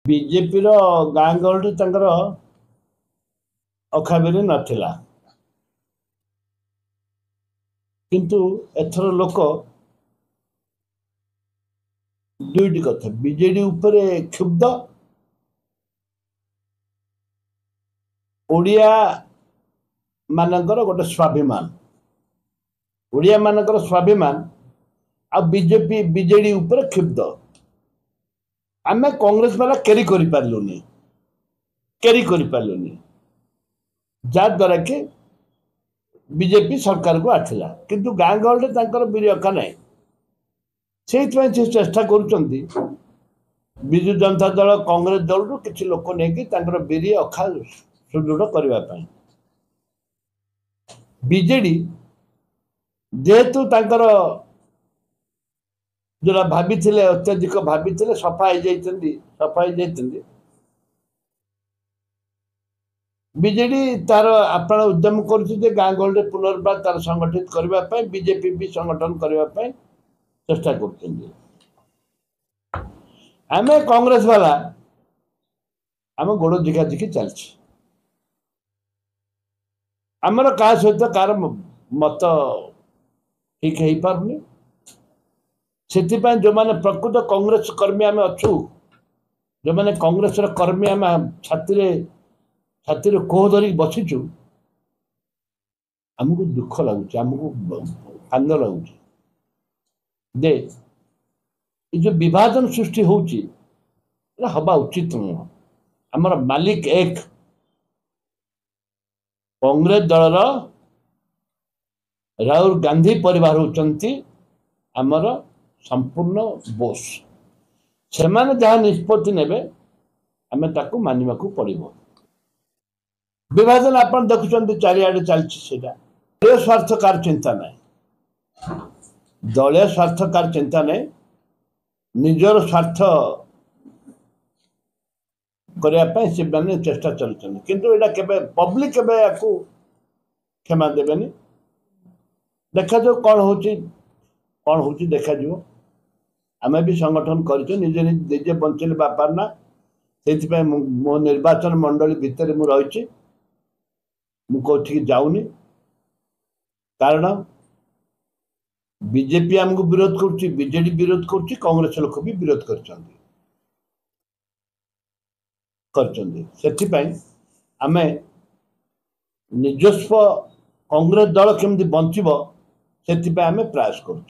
BJP गाँ गहली अखाबी नाला किंतु एथर लोक दुईटी कथा बीजेडी उपरे क्षुब्ध ओडिया मानकर गोटे स्वाभिमान ओडिया मानकर स्वाभिमान आ बीजेपी बीजेडी उपरे क्षुब्ध आमे कांग्रेस वाला कैरी करि पारलुनी द्वारा कि बीजेपी सरकार को आथिला किंतु गाँ गहली बीरी अखा ना से चेष्टा कर विजु जनता दल कांग्रेस दल रु किसी लोक नहीं बीरी अखा सुदृढ़ करने बीजेडी जेहेतु जो भाभी अत्यधिक भाभी सफा बीजेडी तार आपण उद्यम कर गाँ गहली पुनर्बार तार संगठित करने बीजेपी भी संगठन करने चेष्टा कर कांग्रेस वाला आम गोड़ झिकाझिकी चलछि आमर क्या सहित कार मत ठीक हो पारनी से जो मैंने प्रकृत कांग्रेस कर्मी आम अच्छु जो मैंने कांग्रेस कर्मी आम छाती कोह धरिक बसीचु आमको दुख लगुच आमको कांद लगुच दे जो विभाजन सृष्टि होची हवा उचित नुह आमर मालिक एक कांग्रेस दल राहुल गांधी परिवार होचंती आमर संपूर्ण बोस से माने जहाँ निष्पत्ति नेबे आमे ताकू मानिबा को पड़िबो विभाजन आपण देखुचंती चारिआडे चलछि सेटा दलीय स्वार्थकार चिंता नहीं दलीय स्वार्थकार चिंता नहीं निजर स्वार्थ करने से मैंने चेष्टा चलते किंतु एटा केबे पब्लिक केबे याकू क्षमा देबेनी देखा जो कौन होची देखा जो आमे भी संगठन कर निजे निजे बंचले बापार ना से मो निर्वाचन मंडली भितर मु रही मुझे जाऊनी कारण बीजेपी आमको विरोध कर बीजेडी विरोध कर कांग्रेस लोक भी विरोध आमे निजस्व कांग्रेस दल केमती बंचब से प्रयास कर।